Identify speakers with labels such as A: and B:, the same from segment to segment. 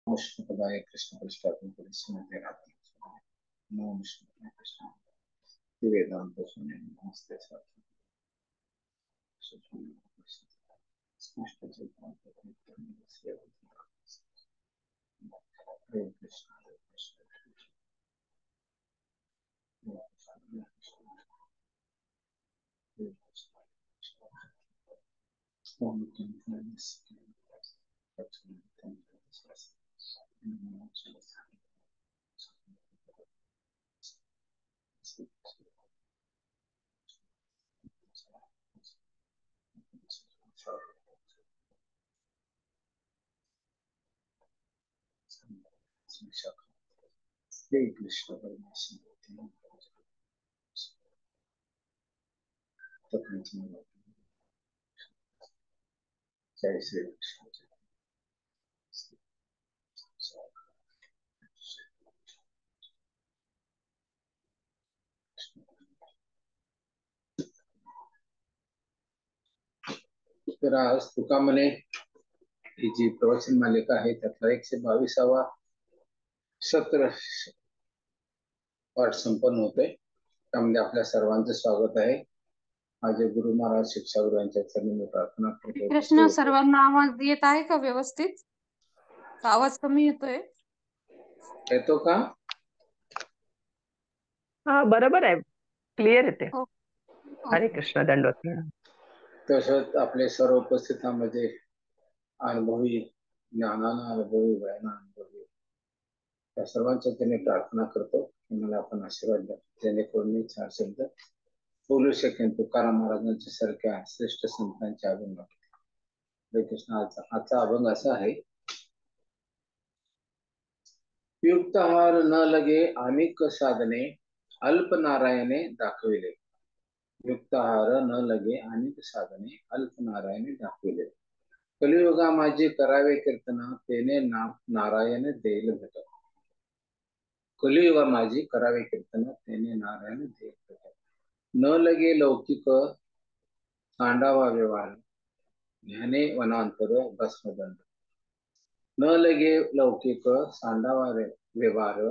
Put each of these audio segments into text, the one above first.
A: विष्णुपदाय कृष्ण पृष्ठात्म परिस्मृते रात्रि नमो विष्णुपदाय कृष्ण वेदांत सुने नमस्ते साधु स्पष्ट चैतन्य हरे कृष्ण हरे कृष्ण हरे कृष्ण परमेश्वर जय श्री कृष्ण तर आज तुका म्हणे ही जी प्रवचन मालिका आहे त्यातला 122वा सत्र पाठ संपन्न होतोय. त्यामध्ये आपल्या सर्वांचं स्वागत आहे. माझे गुरु महाराज शिक्षागुरु यांच्या चरणी मी प्रार्थना करतो.
B: कृष्ण सर्वांना आवाज येत आहे का व्यवस्थित? आवाज कमी येतोय?
A: येतो का?
C: हा बरोबर आहे, क्लिअर येते.
B: हो.
C: हरे कृष्ण. दंडवत प्रणाम.
A: तसंच आपले सर्व उपस्थितांमध्ये अनुभवी ज्ञानानं अनुभवी वयानं अनुभवी त्या सर्वांच्या त्यांनी प्रार्थना करतो की मला आपण आशीर्वाद द्या जेणेकरून मी 4 शब्द बोलू शकेन तुकाराम महाराजांच्या सारख्या श्रेष्ठ संतांच्या अभंग. हरे कृष्ण. आजचा अभंग असा आहे. युक्तहार न लगे अनेक साधने अल्प नारायणे दाखविले. युक्तहार न लगे अनेक साधने अल्प नारायणे दाखविले. कलियुगा माझी करावे कीर्तन तेने नारायण देईल भेट. कलियुगा माझी करावे कीर्तन तेने नारायण देईल भेट. न लगे लौकिक सांडावा व्यवहार ध्याने वनांतर भस्मदंड. न लगे लौकिक सांडावा व्यवहार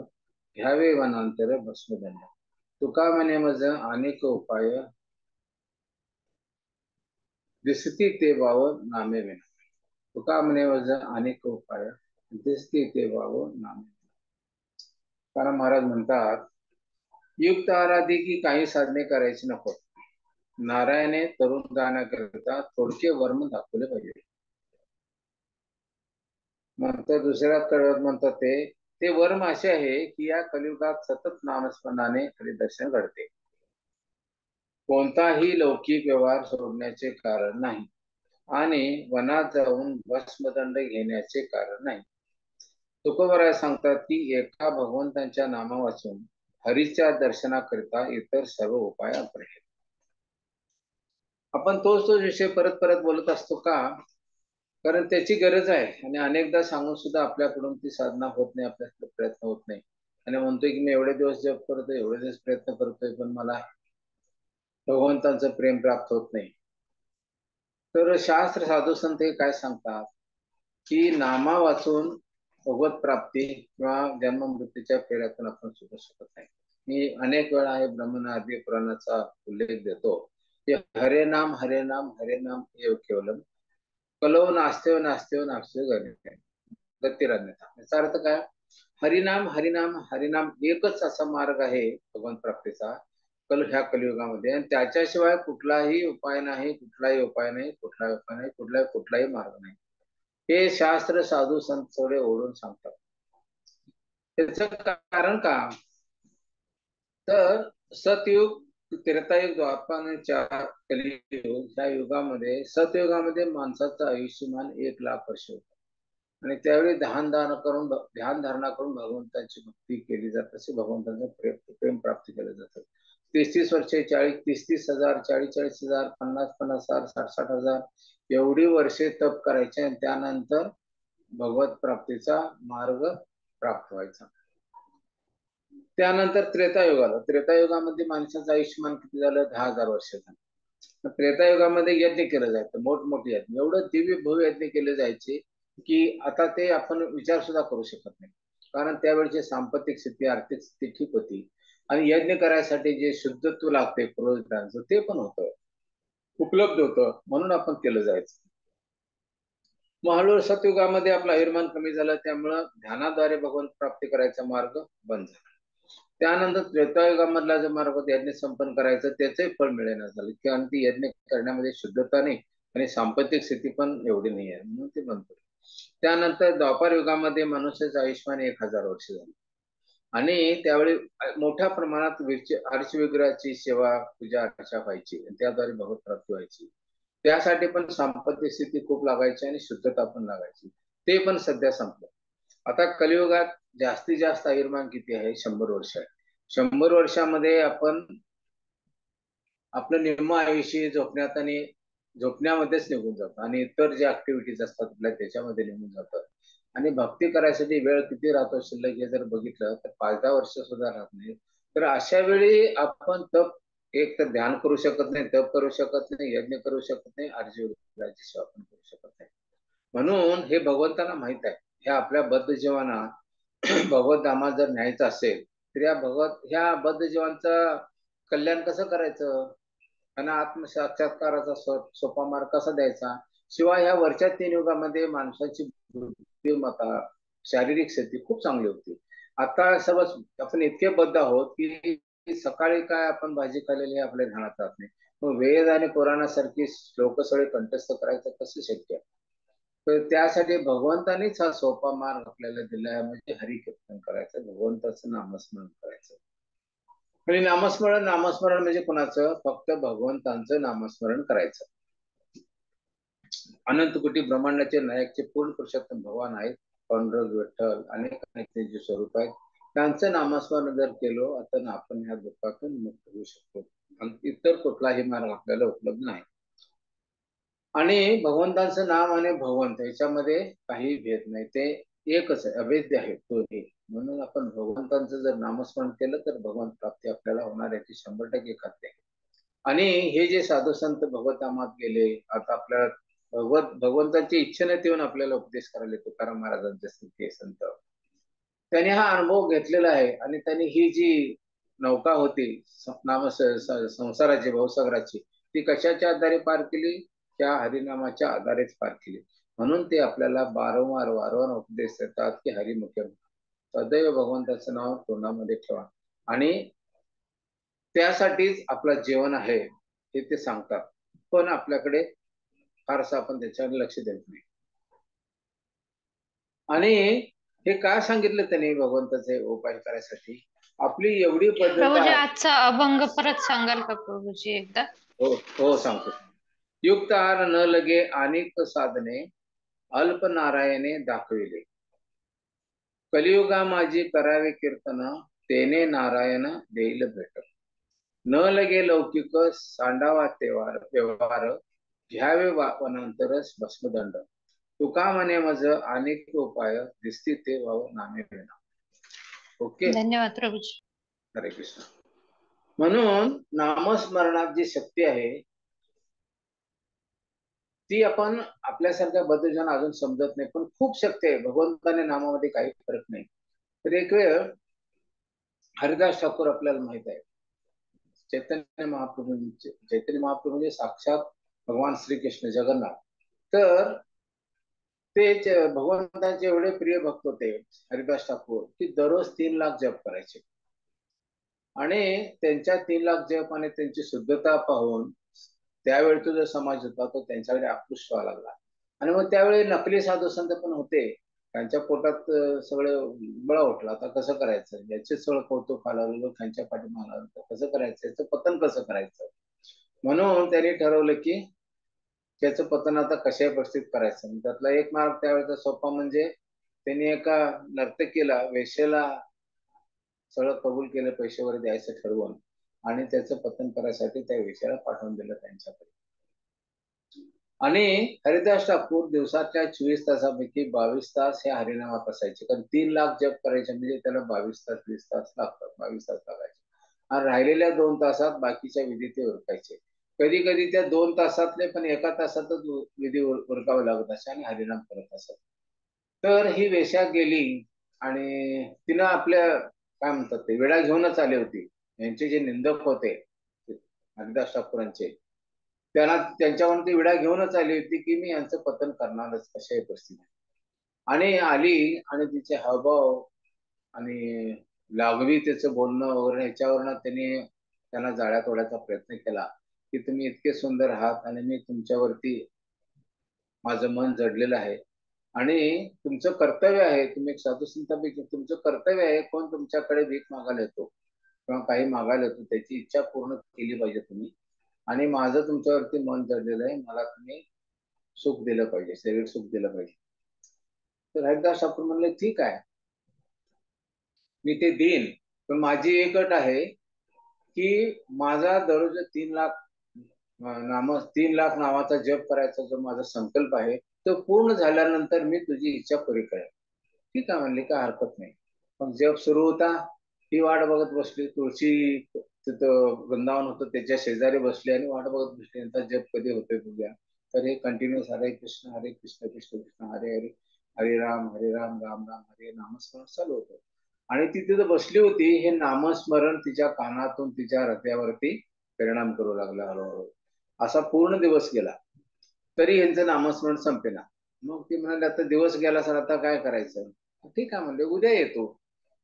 A: घ्यावे वनांतर भस्मदंड. तुका म्हणे मज अनेक उपाय दिसती ते वाव नामे विना. तुका म्हणे मज अनेक उपाय दिसती ते वाव नामे. कारण महाराज म्हणतात युक्त आराधी की काही साधने करायची नको. नारायणे तरुण जाण्याकरिता थोडके वर्म दाखवले पाहिजे. नंतर दुसऱ्या कडव्यात म्हणतात ते वर्म असे आहे की या कलियुगात सतत नामस्मरणाने हरिदर्शन घडते. कोणताही लौकिक व्यवहार सोडण्याचे कारण नाही आणि वनात जाऊन भस्मदंड घेण्याचे कारण नाही. तुकोबराय सांगतात की एका भगवंतांच्या नामा वाचून हरीच्या दर्शनाकरिता इतर सर्व उपाय अपर्याय. आपण तोच विषय परत परत बोलत असतो का? कारण त्याची गरज आहे आणि अनेकदा सांगून सुद्धा आपल्याकडून ती साधना होत नाही, आपल्याकडे प्रयत्न होत नाही आणि म्हणतोय की मी एवढे दिवस जप करतोय, एवढे दिवस प्रयत्न करतोय पण मला भगवंतांचं प्रेम प्राप्त होत नाही. तर शास्त्र साधू संत हे काय सांगतात की नामा वाचून भगवत प्राप्ती किंवा जन्म मृत्यूच्या फेऱ्यातून आपण सुटू शकत नाही. मी अनेक वेळा हे ब्रह्मनादी पुराणाचा उल्लेख देतो की हरे नाम हरे नाम हरे नाम एव केवलम कलो नास्तेव नास्तेव नास्तेव गतिरन्यथा. याचा अर्थ काय? हरिनाम हरिनाम हरिनाम एकच असा मार्ग आहे भगवंत प्राप्तीचा ह्या कलियुगामध्ये आणि त्याच्याशिवाय कुठलाही उपाय नाही, कुठलाही उपाय नाही, कुठलाही उपाय नाही, कुठलाही मार्ग नाही. हे शास्त्र साधू संत थोडे ओढून सांगतात. त्याचं कारण का? तर सतयुग, त्रेतायुग, द्वापर आणि 4 कलियुग ह्या युगामध्ये सतयुगामध्ये माणसाचं आयुष्यमान 1 लाख वर्ष होतं आणि त्यावेळी ध्यान धारणा करून भगवंताची भक्ती केली जात असे भगवंताचं प्रेम प्राप्त केलं जातं. 30 वर्षे 30 हजार 40 हजार 50 हजार 60 हजार एवढी वर्षे तप करायचे आणि त्यानंतर भगवत प्राप्तीचा मार्ग प्राप्त व्हायचा. त्यानंतर त्रेतायुग आलं. त्रेतायुगामध्ये माणसाचं आयुष्यमान किती झालं? 10,000 वर्ष झालं. त्रेतायुगामध्ये यज्ञ केलं जायचं, मोठमोठे यज्ञ, एवढं दिव्य भव्य यज्ञ केले जायचे की आता ते आपण विचार सुद्धा करू शकत नाही, कारण त्यावेळची सांपत्तिक स्थिती, आर्थिक स्थिती ठीक होती आणि यज्ञ करायसाठी जे शुद्धत्व लागते पुरोहितांचं ते पण होतं, उपलब्ध होतं, म्हणून आपण केलं जायचं. मग हळूहळू सतयुगामध्ये आपलं आयुर्मान कमी झालं, त्यामुळं ध्यानाद्वारे भगवंत प्राप्ती करायचा मार्ग बंद झाला. त्यानंतर त्रेतायुगामधला जो मार्ग यज्ञ संपन्न करायचं त्याचंही फळ मिळेना झालं, कारण ती यज्ञ करण्यामध्ये शुद्धता नाही आणि सांपत्तिक स्थिती पण एवढी नाही आहे, म्हणून ते बंद पडलं. त्यानंतर द्वापार युगामध्ये मनुष्याचं आयुष्यमान 1000 वर्ष झालं आणि त्यावेळी मोठ्या प्रमाणात अर्चविग्रहाची सेवा, पूजा अर्चा व्हायची आणि त्याद्वारे भगवत प्राप्ती व्हायची. त्यासाठी पण सांपत्तिक स्थिती खूप लागायची आणि शुद्धता पण लागायची. ते पण सध्या संपलं. आता कलियुगात जास्तीत जास्त आयुर्मान किती आहे? 100 वर्ष आहे. 100 वर्षामध्ये आपण आपलं निम्म आयुष्य झोपण्यात आणि झोपण्यामध्येच निघून जातं आणि इतर जे ऍक्टिव्हिटीज असतात आपल्या त्याच्यामध्ये निघून जातात आणि भक्ती करायसाठी वेळ किती राहतो शिल्लक हे जर बघितलं तर 5-10 वर्ष सुद्धा राहत नाही. तर अशा वेळी आपण तप, एक तर ध्यान करू शकत नाही, तप करू शकत नाही, यज्ञ करू शकत नाही, आर्जीवची सेवा पण करू शकत नाही. म्हणून हे भगवंतांना माहित आहे, ह्या आपल्या बद्ध जीवांना भगवत धामात जर न्यायचं असेल तर ह्या बद्ध जीवांचं कल्याण कसं करायचं आणि आत्मसाक्षात्काराचा सोपा मार्ग कसा द्यायचा. शिवाय ह्या वरच्या 3 युगामध्ये माणसाची बुद्धिमत्ता, शारीरिक स्थिती खूप चांगली होती. आता सर्व आपण इतके बद्ध आहोत की सकाळी काय आपण भाजी खाल्लेली आपल्या ध्यानात राहत नाही. मग वेद आणि पुराणासारखी श्लोक सगळे कंठस्थ करायचं कसं शक्य. तर त्यासाठी भगवंतानीच हा सोपा मार्ग आपल्याला दिलाय, म्हणजे हरिकीर्तन करायचं, भगवंताचं नामस्मरण करायचं. आणि नामस्मरण म्हणजे कोणाचं? फक्त भगवंतांचं नामस्मरण करायचं. अनंत कोटी ब्रह्मांडाचे नायकचे पूर्ण पुरुषोत्तम भगवान आहेत, पांडुरंग, विठ्ठल, अनेक जे स्वरूप आहेत, त्यांचं नामस्मरण जर केलं तर आपण ह्या दुःखातून मुक्त होऊ शकतो आणि इतर कुठलाही मार्ग आपल्याला उपलब्ध नाही. आणि भगवंतांचं नाम आणि भगवंत याच्यामध्ये काही भेद नाही, ते एकच आहे, अभेद्य आहे दोन्ही. म्हणून आपण भगवंतांचं जर नामस्मरण केलं तर भगवंत प्राप्ती आपल्याला होणार याची 100% खात्री आहे. आणि हे जे साधू संत भगवतामात गेले, आता आपल्याला भगवंताची इच्छेने येऊन आपल्याला उपदेश करायला तुकाराम महाराजांचे सारखे संत, त्यांनी हा अनुभव घेतलेला आहे आणि त्यांनी ही जी नौका होती संसाराची, भवसागराची, ती कशाच्या आधारे पार केली? त्या हरिनामाच्या आधारेच पार केली. म्हणून ते आपल्याला वारंवार उपदेश देतात की हरिमुखे सदैव भगवंताचं नाव तोंडामध्ये ठेवा आणि त्यासाठीच आपलं जीवन आहे हे ते सांगतात. पण आपल्याकडे फारसं आपण त्याच्यावर लक्ष देत नाही. आणि हे काय सांगितलं त्यांनी भगवंताचे उपाय करायसाठी? आपली एवढी पद्धत
B: प्रभूजी
A: आहे.
B: आजचा अभंग परत सांगाल का प्रभूजी एकदा?
A: हो हो सांगतो. युक्त आहार न लगे अनेक साधने, अल्प नारायणे दाखविले. कलियुगा माझी करावे कीर्तन, तेने नारायण देईल भेट. न लगे लौकिक सांडावा तेवार व्यवहार, घ्यावे वनांतरस भस्मदंड. तुका म्हणे मज अनेक उपाय, दिसती ते वाव नामे विना. ओके,
B: धन्यवाद प्रभूजी.
A: हरे कृष्ण. म्हणून नामस्मरणात जी शक्ती आहे ती आपण आपल्यासारख्या बद्धजन अजून समजत नाही, पण खूप शक्ती आहे. भगवंताने नामामध्ये काही फरक नाही. तर एक वेळ हरिदास ठाकूर आपल्याला माहित आहे, चैतन्य महाप्रभू म्हणजे साक्षात भगवान श्रीकृष्ण जगन्नाथ. तर ते भगवंताचे एवढे प्रिय भक्त होते हरिदास ठाकूर की दररोज 3 लाख जप करायचे आणि त्यांच्या 3 लाख जप आणि त्यांची शुद्धता पाहून त्यावेळचा जो समाज होता तो त्यांच्याकडे आकृष्ट व्हायला लागला. आणि मग त्यावेळी नकली साधू संत पण होते, त्यांच्या पोटात सगळे बळा उठला, आता कसं करायचं, याचे सगळं कौतुक आलं, त्यांच्या पाठीमागं कसं करायचं, याचं पतन कसं करायचं. म्हणून त्यांनी ठरवलं की त्याचं पतन आता कशा परिस्थितीत करायचं. त्यातला एक मार्ग त्यावेळेचा सोपा म्हणजे त्यांनी एका नर्तकीला, वेश्येला सगळं कबूल केलं, पैसे वगैरे द्यायचं ठरवून आणि त्याचं पतन करायसाठी त्या वेश्याला पाठवून दिलं त्यांच्याकडे. आणि हरिदास ठाकूर दिवसाच्या 24 तासापैकी 22 तास हे हरिनामात असायचे, कारण 3 लाख जप करायचे म्हणजे त्याला 22 तास 20 तास लागतात, 22 तास लागायचे. आणि राहिलेल्या 2 तासात बाकीच्या विधी ते उरकायचे. कधी कधी त्या 2 तासातले पण 1 तासातच विधी उरकावे लागत असे आणि हरिनाम करत असत. तर ही वेश्या गेली आणि तिनं आपल्या काय म्हणतात ते वेळा घेऊनच आली होती. यांचे जे निंदक होते हरिदास ठाकूरांचे, त्यांना त्यांच्यावर ती विडा घेऊनच आली होती की मी यांचं पतन करणारच अशाही परिस्थिती. आणि आली आणि तिचे हावभाव आणि लागवी त्याचं बोलणं वगैरे ह्याच्यावरनं त्यांना जाळ्यात ओढायचा प्रयत्न केला की तुम्ही इतके सुंदर आहात आणि मी तुमच्यावरती माझं मन जडलेलं आहे आणि तुमचं कर्तव्य आहे, तुम्ही एक साधू संतांपैकी तुमचं कर्तव्य आहे, कोण तुमच्याकडे भीक मागायला येतो किंवा काही मागायला येतो त्याची इच्छा पूर्ण केली पाहिजे तुम्ही. आणि माझं तुमच्यावरती मन जडलेलं आहे, मला तुम्ही सुख दिलं पाहिजे, शरीर सुख दिलं पाहिजे. तर हरिदास ठाकूर म्हणले ठीक आहे, मी ते देईन, पण माझी एक अट आहे की माझा दररोज 3 लाख नावाचा जप करायचा जो माझा संकल्प आहे तो पूर्ण झाल्यानंतर मी तुझी इच्छा पुरी करेन. ठीक आहे म्हणले, काय हरकत नाही. मग जप सुरू होता, ही वाट बघत बसली. तुळशी तिथं वृंदावन होतं त्याच्या शेजारी बसली आणि वाट बघत बसली, यांचा जप कधी होतोय बघूया. तर हे कंटिन्युअस हरे कृष्ण कृष्ण कृष्ण हरे हरे, हरे राम राम राम हरे नामस्मरण चालू होतं. आणि ती तिथं बसली होती, हे नामस्मरण तिच्या कानातून तिच्या हृदयावरती परिणाम करू लागला हळूहळू. असा पूर्ण दिवस गेला तरी यांचं नामस्मरण संपेना. मग ती म्हणाली आता दिवस गेला सर, आता काय करायचं. ठीक आहे म्हणले, उद्या येतो.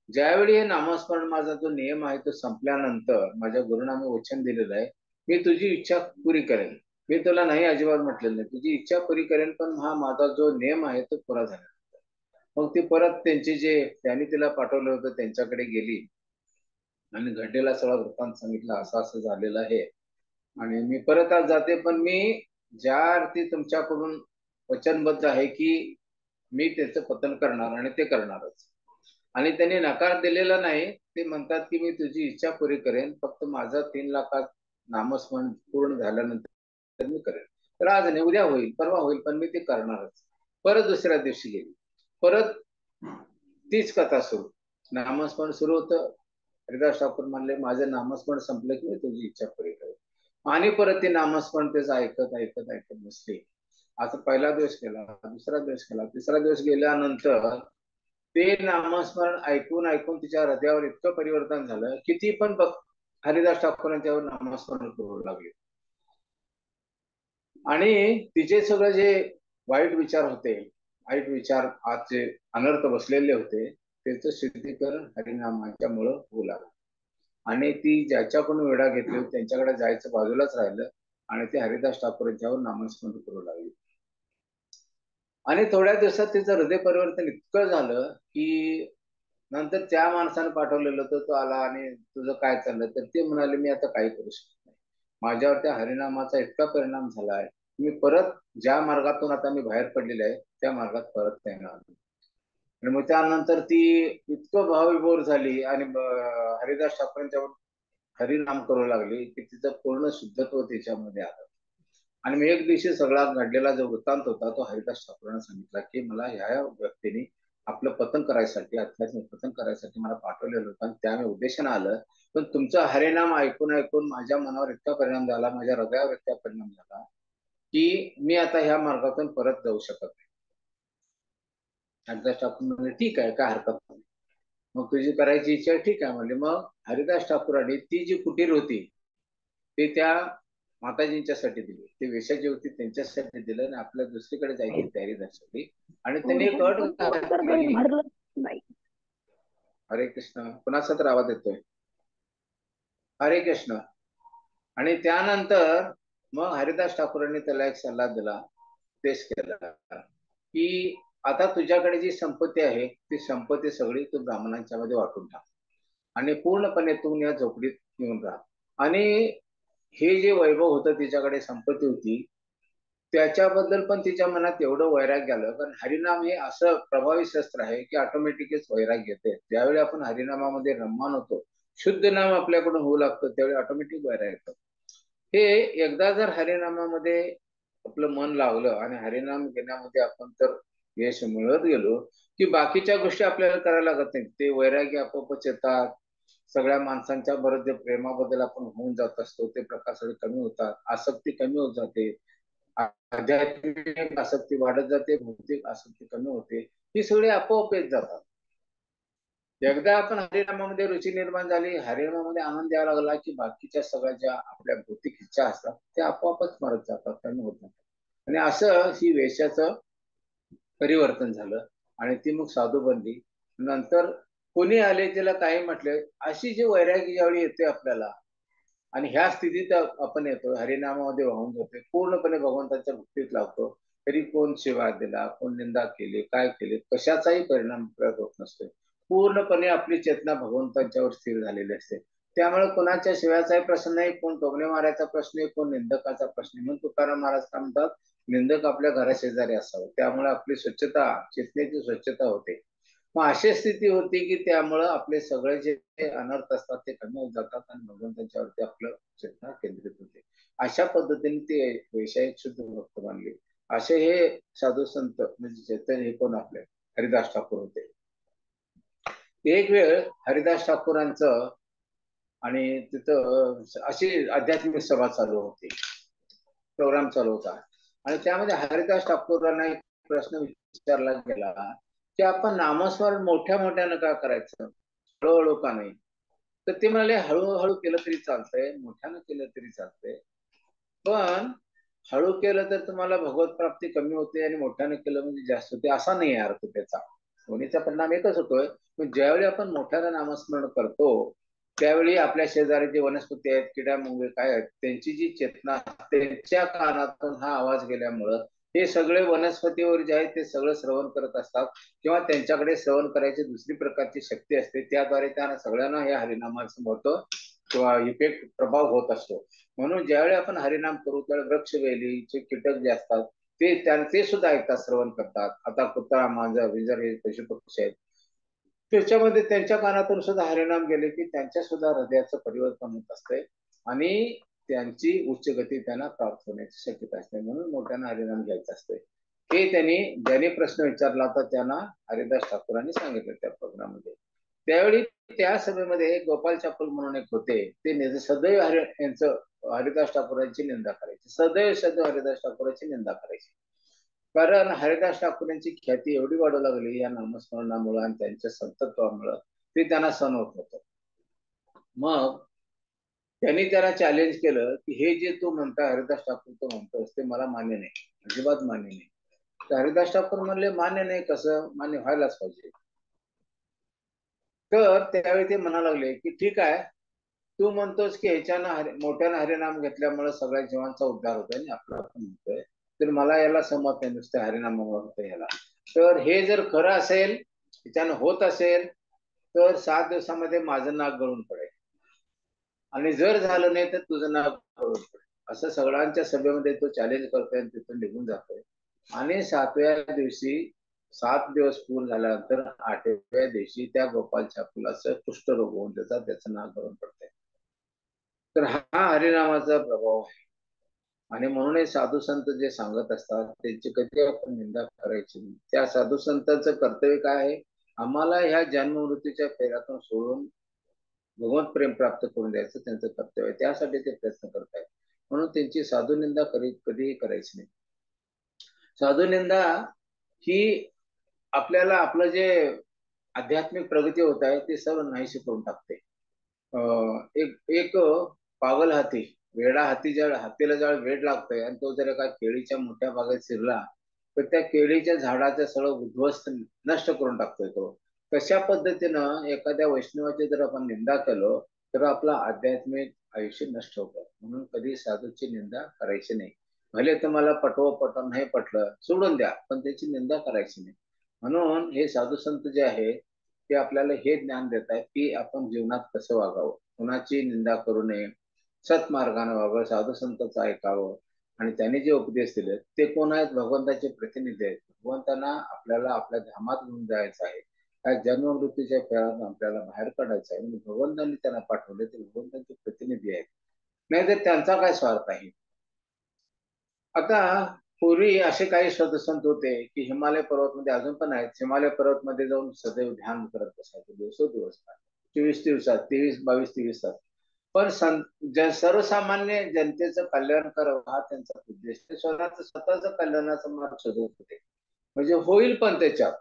A: ज्यावेळी हे नामस्मरण माझा जो नियम आहे तो संपल्यानंतर माझ्या गुरुना मी वचन दिलेलं आहे, मी तुझी इच्छा पुरी करेन. मी तुला नाही अजिबात म्हटलेलं नाही, तुझी इच्छा पुरी करेन, पण हा माझा जो नियम आहे तो पुरा झाला. मग ती परत त्यांनी तिला पाठवलं होतं त्यांच्याकडे गेली आणि घडलेला सगळा वृत्तांत सांगितला, असं असं झालेलं आहे आणि मी परत आज जाते, पण मी ज्या अर्थी तुमच्याकडून वचनबद्ध आहे की मी त्याचं पतन करणार आणि ते करणारच. आणि त्यांनी नकार दिलेला नाही, ते म्हणतात की मी तुझी इच्छा पुरी करेन, फक्त माझं 3 लाखात नामस्मरण पूर्ण झाल्यानंतर मी करेन. तर आज नाही, उद्या होईल, परवा होईल, पण मी ते करणारच. परत दुसऱ्या दिवशी गेली, परत तीच कथा सुरू, नामस्मरण सुरू होतं. हरिदास ठाकूर म्हणले माझं नामस्मरण संपलं की मी तुझी इच्छा पुरी करेन. आणि परत ते नामस्मरण त्याचं ऐकत ऐकत ऐकत बसले. आता पहिला दिवस गेला, दुसरा दिवस गेला, तिसरा दिवस गेल्यानंतर ते नामस्मरण ऐकून ऐकून तिच्या हृदयावर इतकं परिवर्तन झालं की ती पण हरिदास ठाकूरांच्यावर नामस्मरण करू लागली. आणि तिचे सगळे जे वाईट विचार होते, वाईट विचार आज जे अनर्थ बसलेले होते, त्याचं शुद्धीकरण हरिनामाच्यामुळं होऊ लागलं. आणि ती ज्याच्याकडून वेढा घेतली होती त्यांच्याकडे जायचं बाजूलाच राहिलं आणि ते हरिदास ठाकूरांच्यावर नामस्मरण करू लागली. आणि थोड्या दिवसात तिचं हृदय परिवर्तन इतकं झालं की नंतर त्या माणसानं पाठवलेलं होतं, तो आला आणि तुझं काय चाललं, तर ते म्हणाले मी आता काही करू शकत नाही, माझ्यावर त्या हरिनामाचा इतका परिणाम झालाय, मी परत ज्या मार्गातून आता मी बाहेर पडलेले आहे त्या मार्गात परत येणार. आणि मग त्यानंतर ती इतकं भावविभोर झाली आणि हरिदास ठाकूरांच्यावर हरिनाम करू लागली की तिचं पूर्ण शुद्धत्व त्याच्यामध्ये आलं. आणि मी एक दिवशी सगळा घडलेला जो वृत्तांत होता तो हरिदास ठाकूरांना सांगितला की मला ह्या व्यक्तीने आपलं पतन करायसाठी, आध्यात्मिक पतन करायसाठी मला पाठवलेलं होतं आणि त्या उद्देशानं आलं, पण तुमचं हरिनाम ऐकून ऐकून माझ्या मनावर इतका परिणाम झाला, माझ्या हृदयावर इतका परिणाम झाला की मी आता ह्या मार्गातून परत जाऊ शकत नाही. हरिदास ठाकूर म्हणजे ठीक आहे, काय हरकत नाही, मग तुझी करायची इच्छा ठीक आहे म्हणले. मग हरिदास ठाकूरांनी ती जी कुटीर होती ते त्या माताजींच्यासाठी दिली, ते वेशाची होती त्यांच्यासाठी दिलं आणि आपल्या दुसरीकडे जायची तयारी दर्शवली. आणि त्यांनी एक अट घातली.
C: भरलं नाही.
A: हरे कृष्ण, कुणाचा तर आवाज येतोय, हरे कृष्ण. आणि त्यानंतर मग हरिदास ठाकूरांनी त्याला एक सल्ला दिला, पेश केला की आता तुझ्याकडे जी संपत्ती आहे ती संपत्ती सगळी तू ब्राह्मणांच्या मध्ये वाटून टाक आणि पूर्णपणे तू या झोपडीत येऊन राहा. आणि हे जे वैभव होतं तिच्याकडे, संपत्ती होती, त्याच्याबद्दल पण तिच्या मनात एवढं वैराग्य आलं, कारण हरिनाम हे असं प्रभावी शस्त्र आहे की ऑटोमॅटिकच वैराग्य येते. ज्यावेळी आपण हरिनामामध्ये रममान होतो, शुद्ध नाम आपल्याकडून होऊ लागतं, त्यावेळी ऑटोमॅटिक वैराग्य येतं. हे एकदा जर हरिनामामध्ये आपलं मन लावलं आणि हरिनाम घेण्यामध्ये आपण तर यश मिळत गेलो की बाकीच्या गोष्टी आपल्याला करायला लागत नाही, ते वैराग्य आपोआपच येतात. सगळ्या माणसांच्या बरोबर प्रेमाबद्दल आपण होऊन जात असतो, ते प्रकार सगळे कमी होतात, आसक्ती कमी होत जाते, आध्यात्मिक आसक्ती वाढत जाते, भौतिक आसक्ती कमी होते. ही सगळी आपोआप येत जातात. एकदा आपण हरिनामामध्ये रुची निर्माण झाली, हरिनामामध्ये आनंद यायला लागला, की बाकीच्या सगळ्या ज्या आपल्या भौतिक इच्छा असतात त्या आपोआपच मरत जातात, कमी होत जातात. आणि असं ही वेशाचं परिवर्तन झालं आणि ती मग साधू बनली. नंतर कोणी आले तिला काही म्हटले, अशी जी वैरागी ज्यावेळी येते आपल्याला आणि ह्या स्थितीत आपण येतो, हरिनामामध्ये वाहून जातो, पूर्णपणे भगवंताच्या भक्तीत लावतो, तरी कोण शिवा दिला, कोण निंदा केली, काय केले, कशाचाही परिणाम आपल्याला होत नसतो. पूर्णपणे आपली चेतना भगवंताच्यावर स्थिर झालेली असते. त्यामुळे कोणाच्या शिव्याचाही प्रश्न नाही, कोण टोमणे मारायचा प्रश्न नाही, कोण निंदकाचा प्रश्न नाही. म्हणून तुकाराम महाराज काय म्हणतात, निंदक आपल्या घराशेजारी असावं, त्यामुळे आपली स्वच्छता, चेतनेची स्वच्छता होते. मग अशी स्थिती होती की त्यामुळं आपले सगळे जे अनर्थ असतात ते कमी होत जातात आणि भगवंताच्यावरती आपलं चेतना केंद्रित होते. अशा पद्धतीने ते वैषयिक शुद्ध भक्त मानले. असे हे साधू संत म्हणजे चैतन्य हे कोण आपले हरिदास ठाकूर होते. एक वेळ हरिदास ठाकूरांचं आणि तिथं अशी आध्यात्मिक सभा चालू होती, प्रोग्राम चालू होता आणि त्यामध्ये हरिदास ठाकूरांना एक प्रश्न विचारला गेला की आपण नामस्मरण मोठ्या मोठ्यानं का करायचं, हळूहळू का नाही. तर ते म्हणाले हळूहळू केलं तरी चालतंय, मोठ्यानं केलं तरी चालतंय, पण हळू केलं तर तुम्हाला भगवत प्राप्ती कमी होते आणि मोठ्यानं केलं म्हणजे जास्त होते, असा नाही आहे अर्थ त्याचा. दोन्हीचा परिणाम एकच होतोय. पण ज्यावेळी आपण मोठ्यानं नामस्मरण करतो त्यावेळी आपल्या शेजारी जे वनस्पती आहेत, किडा मुंगे काय आहेत, त्यांची जी चेतना त्यांच्या कानातून हा आवाज गेल्यामुळं हे सगळे वनस्पतीवर जे आहे ते सगळं श्रवण करत असतात किंवा त्यांच्याकडे श्रवण करायची दुसरी प्रकारची शक्ती असते, त्याद्वारे त्यांना सगळ्यांना हे हरिनामाचं महत्व किंवा इफेक्ट प्रभाव होत असतो. म्हणून ज्यावेळी आपण हरिनाम करू त्यावेळी वृक्ष वेलीचे कीटक जे असतात ते सुद्धा ऐकतात, श्रवण करतात. आता कुत्रा, मांजर, विंजर हे पशु पक्षी आहेत, त्याच्यामध्ये त्यांच्या कानातून सुद्धा हरिनाम गेले की त्यांच्या सुद्धा हृदयाचं परिवर्तन होत असते आणि त्यांची उच्च गती त्यांना प्राप्त होण्याची शक्यता असते. म्हणून मोठ्यानं हरिनाम घ्यायचं असते. हे ज्याने प्रश्न विचारला होता त्यांना हरिदास ठाकूरांनी सांगितलं त्या प्रोग्राममध्ये. त्यावेळी त्या सभेमध्ये गोपाल चापल म्हणून एक होते, ते सदैव यांचं हरिदास ठाकूरांची निंदा करायचे, सदैव हरिदास ठाकूरांची निंदा करायची. कारण हरिदास ठाकूर यांची ख्याती एवढी वाढू लागली या नामस्मरणामुळे आणि त्यांच्या संतत्वामुळे ते त्यांना सण होत होतं. मग त्यांनी त्याला चॅलेंज केलं की हे जे तू म्हणता हरिदास ठाकूर तो म्हणतोस ते मला मान्य नाही, अजिबात मान्य नाही. तर हरिदास ठाकूर म्हणले मान्य नाही कसं, मान्य व्हायलाच पाहिजे. तर त्यावेळी ते म्हणा लागले की ठीक आहे, तू म्हणतोस की ह्याच्यानं मोठ्यानं हरिनाम घेतल्यामुळे सगळ्या जीवांचा उद्धार होतोय आणि आपला आपण म्हणतोय, तर मला याला सहमत नाही नुसतं हरिनामावर होतं याला. तर हे जर खरं असेल, ह्याच्यानं होत असेल, तर 7 दिवसामध्ये माझं नाक गळून पडेल आणि जर झालं नाही तर तुझं नाक गळून पडेल, असं सगळ्यांच्या सभेमध्ये तो चॅलेंज करतोय आणि तिथून निघून जातोय. आणि 7व्या दिवशी 7 दिवस पूर्ण झाल्यानंतर 8व्या दिवशी त्या गोपाल छापुलाचं कुष्ठरोग होऊन त्याचं नाक गळून पडतंय. तर हा हरिनामाचा प्रभाव आहे. आणि म्हणून साधू संत जे सांगत असतात त्यांची कधी आपण निंदा करायची नाही. त्या साधू संतांचं कर्तव्य काय आहे, आम्हाला ह्या जन्म मृत्यूच्या फेऱ्यातून सोडून भगवंत प्रेम प्राप्त करून द्यायचं त्यांचं कर्तव्य आहे, त्यासाठी ते प्रयत्न करत आहेत. म्हणून त्यांची साधू निंदा कधीही करायची नाही. साधू निंदा ही आपल्याला आपलं जे आध्यात्मिक प्रगती होत आहे ते सर्व नाहीशी करून टाकते. एक एक पागल हाती, वेडा हाती, ज्या हातीला ज्या वेड लागतोय आणि तो जर एका केळीच्या मोठ्या बागेत शिरला तर त्या केळीच्या झाडाचं सगळं उद्ध्वस्त नष्ट करून टाकतोय तो. कशा पद्धतीनं एखाद्या वैष्णवाची जर आपण निंदा केलो तर आपलं आध्यात्मिक आयुष्य नष्ट होतं. म्हणून कधी साधूची निंदा करायची नाही. भले तुम्हाला नाही पटलं सोडून द्या, पण त्याची निंदा करायची नाही. म्हणून हे साधू संत जे आहेत ते आपल्याला हे ज्ञान देत आहेत की आपण जीवनात कसं वागावं, कुणाची निंदा करू नये, सत्मार्गाने वागावं, साधू संतांचं ऐकावं. आणि त्यांनी जे उपदेश दिले ते कोण आहेत, भगवंताचे प्रतिनिधी आहेत. भगवंतांना आपल्याला आपल्या धामात घेऊन जायचं आहे, त्या जन्म मृत्यूच्या फेऱ्यातून आपल्याला बाहेर काढायचं आहे. म्हणजे भगवंतांनी त्यांना पाठवले, ते भगवंतांचे प्रतिनिधी आहेत, नाही तर त्यांचा काय स्वार्थ आहे. आता पूर्वी असे काही सदसंत होते की हिमालय पर्वत मध्ये अजून पण आहेत, हिमालय पर्वत मध्ये जाऊन सदैव ध्यान करत बसायचे दिवस 24 दिवसात 22 तास. पण सर्वसामान्य जनतेचं कल्याण करावं हा त्यांचा उद्देश. ते स्वतःच कल्याणाचा मार्ग शोधत होते. म्हणजे होईल पण त्याच्यात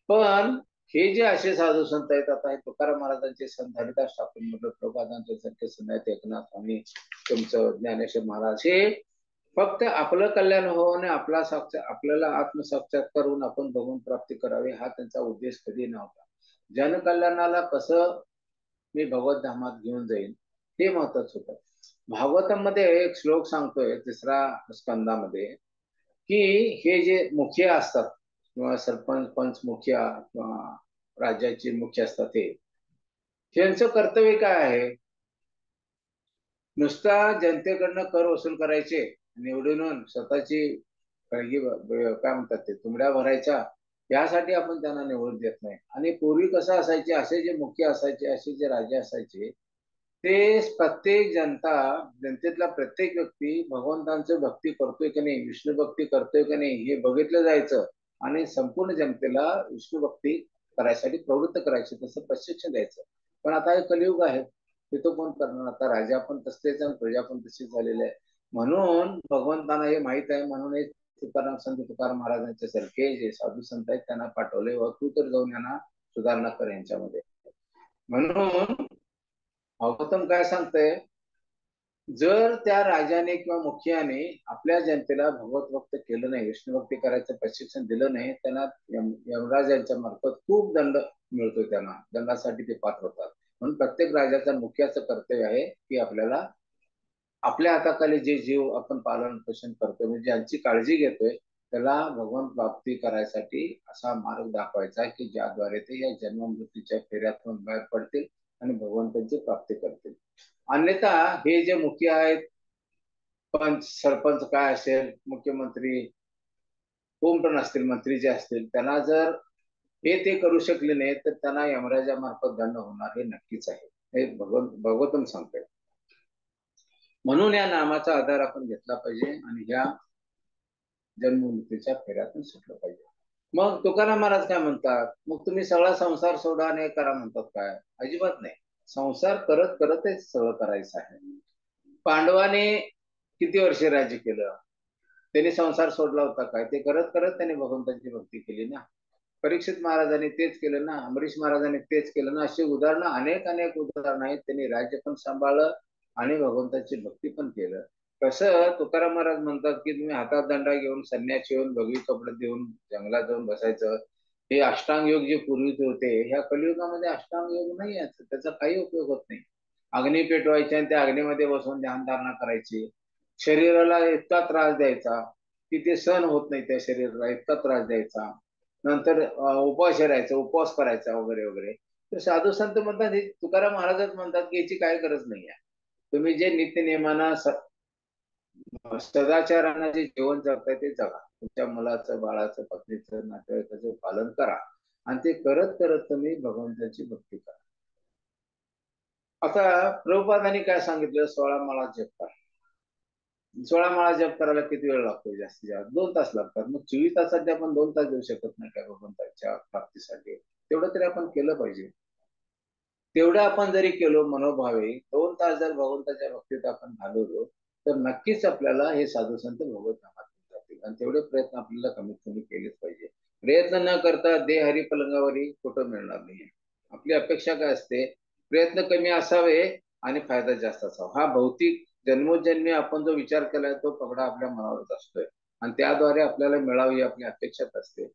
A: पण हे जे असे साधू संत आहेत, आता हे तुकाराम महाराजांचे संत, हरिदास ठाकूर म्हटलं, प्रभुपादांचे सारखे संत आहेत, एकनाथ स्वामी, तुमचं ज्ञानेश्वर महाराज, हे फक्त आपलं कल्याण हो आणि आपल्याला आत्मसाक्षात्कार करून आपण भगवंत प्राप्ती करावी, हा त्यांचा उद्देश कधी नव्हता. जनकल्याणाला कसं मी भगवत धामात घेऊन जाईल हे महत्वाचं होतं. भागवतामध्ये एक श्लोक सांगतोय 3ऱ्या स्कंदामध्ये, की हे जे मुखिया असतात किंवा सरपंच, पंच, मुखिया किंवा राज्याचे मुख्य असतात, हे त्यांचं कर्तव्य काय आहे? नुसता जनतेकडनं कर वसूल करायचे, निवडून स्वतःची काय म्हणतात ते तुमड्या भरायच्या, यासाठी आपण त्यांना निवडून देत नाही. आणि पूर्वी कसं असायचे, असे जे मुख्य असायचे, असे जे राजे असायचे, ते प्रत्येक जनतेतला प्रत्येक व्यक्ती भगवंतांचं भक्ती करतोय की नाही, विष्णू भक्ती करतोय की नाही, हे बघितलं जायचं आणि संपूर्ण जनतेला विष्णू भक्ती करायसाठी प्रवृत्त करायचे, तसं प्रशिक्षण द्यायचं. पण आता हे कलियुग आहे, तिथं कोण करणार? आता राजा पण तसेच आणि प्रजा पण तशीच झालेली आहे. म्हणून भगवंतांना हे माहित आहे, म्हणून हे संत तुकाराम महाराजांच्या सारखे जे साधू संत आहेत त्यांना पाठवले, व तू तर जाऊन यांना सुधारणा कर यांच्यामध्ये. म्हणून भागवतम काय सांगतंय, जर त्या राजाने किंवा मुखियाने आपल्या जनतेला भगवत भक्त केलं नाही, विष्णू भक्ती करायचं प्रशिक्षण दिलं नाही, त्यांना यमराज यांच्या मार्फत खूप दंड मिळतो, त्यांना दंडासाठी ते पात्र होतात. म्हणून प्रत्येक राजाचा मुखियाचं कर्तव्य आहे की आपल्याला आपल्या हाताखाली जे जीव आपण पालन पोषण करतोय, म्हणजे ज्यांची काळजी घेतोय, त्याला भगवंत प्राप्ती करायसाठी असा मार्ग दाखवायचा की ज्याद्वारे ते या जन्म मृत्यूच्या फेऱ्यातून बाहेर पडतील आणि भगवंतांची प्राप्ती करतील. अन्यथा हे जे मुख्य आहेत, पंच, सरपंच काय असेल, मुख्यमंत्री कोण पण असतील, मंत्री जे असतील, त्यांना जर हे ते करू शकले नाही तर त्यांना यमराजामार्फत दंड होणार हे नक्कीच आहे, हे भगवंतम सांगतोय. म्हणून या नामाचा आधार आपण घेतला पाहिजे आणि ह्या जन्ममृत्यूच्या फेऱ्यातून सुटलं पाहिजे. मग तुकाराम महाराज काय म्हणतात, मग तुम्ही सगळा संसार सोडा आणि करा म्हणतात काय? अजिबात नाही. संसार करत करतच सगळं करायचं आहे. पांडवाने किती वर्ष राज्य केलं? त्यांनी संसार सोडला होता काय? ते करत करत त्यांनी भगवंताची भक्ती केली ना. परीक्षित महाराजांनी तेच केलं ना, अमरीश महाराजांनी तेच केलं ना. अशी उदाहरणं अनेक उदाहरणं आहेत. त्यांनी राज्य पण सांभाळलं आणि भगवंताची भक्ती पण केलं. कसं तुकाराम महाराज म्हणतात की तुम्ही हातात दंडा घेऊन, संन्यास घेऊन, भगवी कपडे देऊन जंगलात जाऊन बसायचं, हे अष्टांग योग जे पूर्वीचे होते, ह्या कलियुगामध्ये अष्टांग योग नाही आहे, त्याचा काही उपयोग होत नाही. अग्नी पेटवायचे आणि त्या अग्नीमध्ये बसून ध्यानधारणा करायची, शरीराला इतका त्रास द्यायचा की ते सहन होत नाही, त्या शरीराला इतका त्रास द्यायचा. नंतर उपवास राहायचा, उपवास करायचा वगैरे वगैरे. तर साधू संत म्हणतात, हे तुकाराम महाराजच म्हणतात की याची काय गरज नाही आहे. तुम्ही जे नित्यनेमाना सदाचारानं जे जीवन जगताय ते जगा. तुमच्या मुलाचं, बाळाचं, पत्नीचं, नातेवाईकाचं पालन करा आणि ते करत करत तुम्ही भगवंताची भक्ती करा. आता प्रभुपादांनी काय सांगितलं, 16 माळा जप करा. 16 माळा जप करायला किती वेळ लागतो? जास्तीत जास्त 2 तास लागतात. मग 24 तासात आपण 2 तास देऊ शकत नाही का भगवंताच्या प्राप्तीसाठी? तेवढं तरी आपण केलं पाहिजे. तेवढं आपण जरी केलो मनोभावे, 2 तास जर भगवंताच्या भक्तीत आपण घालवलो, तर नक्कीच आपल्याला हे साधू संत भगवत नामात जातील. आणि तेवढे प्रयत्न आपल्याला कमीत कमी केलेच पाहिजे. प्रयत्न न करता देह हरी पलंगावरी कुठं मिळणार नाही. आपली अपेक्षा काय असते, प्रयत्न कमी असावे आणि फायदा जास्त असावा. हा भौतिक जन्मोजन्मी आपण जो विचार केलाय तो पगडा आपल्या मनावरच असतोय आणि त्याद्वारे आपल्याला मिळावी आपली अपेक्षाच असते.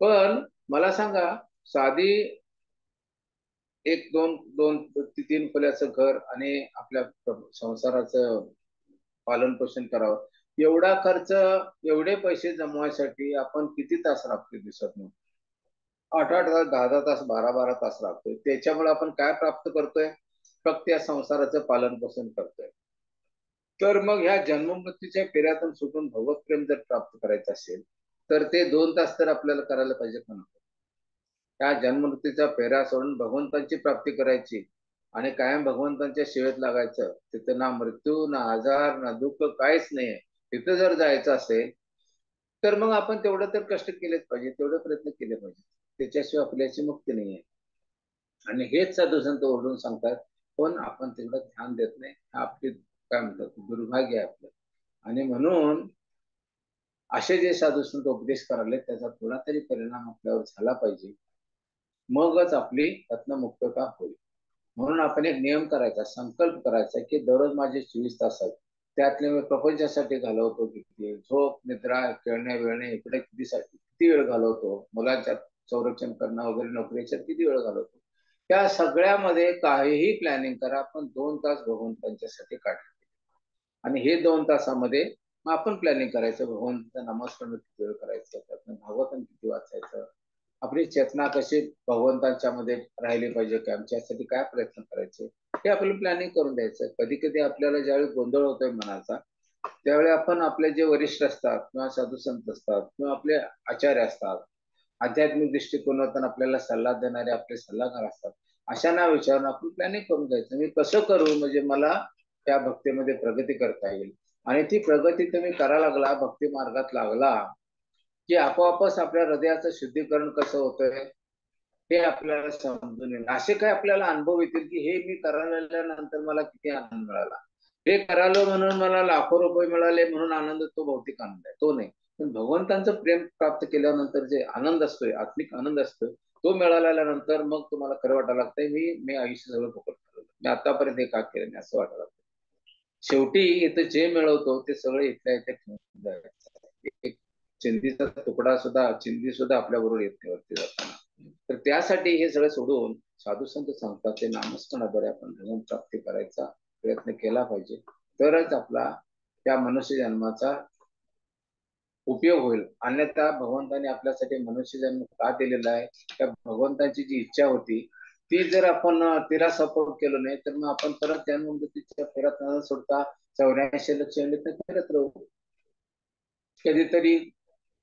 A: पण मला सांगा, साधी एक दोन ते 3 खोल्याचं घर आणि आपल्या संसाराचं पालन पोषण करावं, एवढा खर्च, एवढे पैसे जमवायसाठी आपण किती तास राबतोय दिवसातून? 8-8 तास, 10-10 तास, 12-12 तास राबतोय. त्याच्यामुळे आपण काय प्राप्त करतोय? फक्त या संसाराचं पालन पोषण करतोय. तर मग ह्या जन्ममृत्यूच्या फेऱ्यातून सुटून भगवत प्रेम जर प्राप्त करायचं असेल तर ते 2 तास तर आपल्याला करायला पाहिजे का नको? त्या जन्ममृत्यूचा फेरा सोडून भगवंताची प्राप्ती करायची आणि कायम भगवंतांच्या सेवेत लागायचं, तिथं ना मृत्यू, ना आजार, ना दुःख, काहीच नाहीये. तिथं जर जायचं असेल तर मग आपण तेवढं तर कष्ट केलेच पाहिजे, तेवढे प्रयत्न केले पाहिजे. त्याच्याशिवाय आपल्याची मुक्ती नाहीये. आणि हेच साधू संत ओरडून सांगतात, पण आपण तेवढं ध्यान देत नाही. आपली काय म्हणतात दुर्भाग्य आहे आपलं. आणि म्हणून असे जे साधू संत उपदेश करायले त्याचा थोडा तरी परिणाम आपल्यावर झाला पाहिजे. मगच आपली त्यातनं मुक्तता होईल. म्हणून आपण एक नियम करायचा, संकल्प करायचा की दररोज माझे 24 तास आहेत, त्यातले मी प्रपंचासाठी घालवतो किती, झोप, निद्रा, खेळणे वेळणे इकडे किती वेळ घालवतो, मुलांच्या संरक्षण करणं वगैरे, नोकरीच्या किती वेळ घालवतो. त्या सगळ्यामध्ये काहीही प्लॅनिंग करा, आपण 2 तास भगवंतांच्यासाठी काढले आणि हे 2 तासामध्ये मग आपण प्लॅनिंग करायचं, भगवंताचं नामस्मरण किती वेळ करायचं, त्यातनं भागवतन किती वाचायचं, आपली चेतना कशी भगवंतांच्या मध्ये राहिली पाहिजे, की आमच्यासाठी काय प्रयत्न करायचे हे आपलं प्लॅनिंग करून द्यायचं. कधी कधी आपल्याला ज्यावेळी गोंधळ होतोय मनाचा, त्यावेळी आपण आपले जे वरिष्ठ असतात किंवा साधू संत असतात किंवा आपले आचार्य असतात, आध्यात्मिक दृष्टिकोनातून आपल्याला सल्ला देणारे आपले सल्लागार असतात, अशांना विचारून आपण प्लॅनिंग करून द्यायचं, मी कसं करू म्हणजे मला त्या भक्तीमध्ये प्रगती करता येईल. आणि ती प्रगती तुम्ही करायला लागला, भक्ती मार्गात लागला की आपोआपच आपल्या हृदयाचं शुद्धीकरण कसं होतंय हे आपल्याला समजून येईल. असे काय आपल्याला अनुभव येतील की हे मी करायला नंतर मला किती आनंद मिळाला, हे करालो म्हणून मला लाखो रुपये मिळाले म्हणून आनंद, तो भौतिक आनंद आहे, तो नाही. पण भगवंतांचं प्रेम प्राप्त केल्यानंतर जे आनंद असतोय, आत्मिक आनंद असतोय, तो मिळाल्यानंतर मग तुम्हाला खरं वाटायला लागतंय मी आयुष्य सगळं फुकट ठरवलं, मी आतापर्यंत हे का केलं नाही असं वाटायला लागतं. शेवटी इथं जे मिळवतो ते सगळं इथल्या इथे ठेवून जायचं. एक चिंधीचा तुकडा सुद्धा, चिंधी सुद्धा आपल्या बरोबर येते वरती जाताना. तर त्यासाठी हे सगळं सोडून साधू संत सांगतात ते नामस्मरणाद्वारे आपण भगवंत प्राप्ती करायचा प्रयत्न केला पाहिजे, तरच आपला त्या मनुष्य जन्माचा उपयोग होईल. अन्यथा भगवंताने आपल्यासाठी मनुष्य जन्म का दिलेला आहे, त्या भगवंताची जी इच्छा होती ती जर आपण तिला सपोर्ट केलं नाही तर मग आपण परत जन्ममृत्यूच्या फेऱ्यात न सोडता 84 लक्ष फिरत राहू. कधीतरी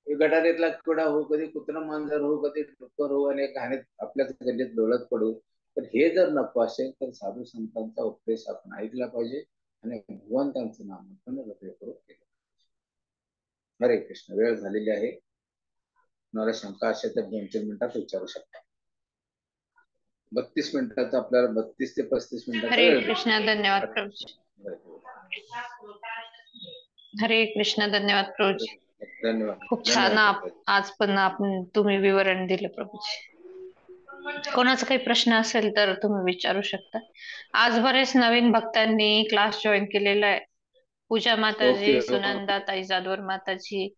A: गटारीतला किडा हो, कधी कुत्रा मांजर हो, कधी डुक्कर हो आणि घाणीत आपल्याच गल्लीत लोळत पडू. तर हे जर नको असेल तर साधू संतांचा उपदेश आपण ऐकला पाहिजे आणि भगवंतांचं नाम आपण हृदयपूर्वक केलं. हरे कृष्ण. वेळ झालेली आहे, मला शंका असेल तर 2-3 मिनिटात विचारू शकता. 32 मिनिटाचा आपल्याला 32 ते 35 मिनिटाचा
B: हरे
A: वेळ
B: कृष्ण. धन्यवाद
A: भेटतो.
B: प्रभूजी. हरे कृष्ण. धन्यवाद प्रभूजी.
A: धन्यवाद.
B: खूप छान
A: धन्यवाद.
B: आज पण आपण तुम्ही विवरण दिलं प्रभूजी. कोणाचा काही प्रश्न असेल तर तुम्ही विचारू शकता. आज बरेच नवीन भक्तांनी क्लास जॉईन केलेला आहे. पूजा माताजी,
A: ओके
B: सुनंदा ताई जाधवर माताजी.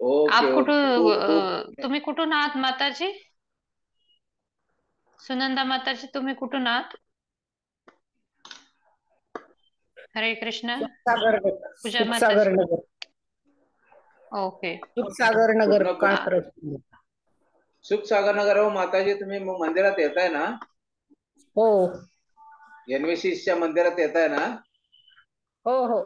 A: ओके
B: आप
A: ओके.
B: तुम्ही कुठून आहात माताजी? सुनंदा माताजी, तुम्ही कुठून आहात? हरे कृष्ण. पूजा
D: सुखसागर
B: माताजी.
D: नगर.
B: ओके.
D: सुखसागर नगर
A: कुठनं
D: काळपरट.
A: सुखसागर नगर. हो माताजी, तुम्ही मंदिरात येताय ना?
D: हो
A: NVCच्या मंदिरात येताय ना?
D: हो हो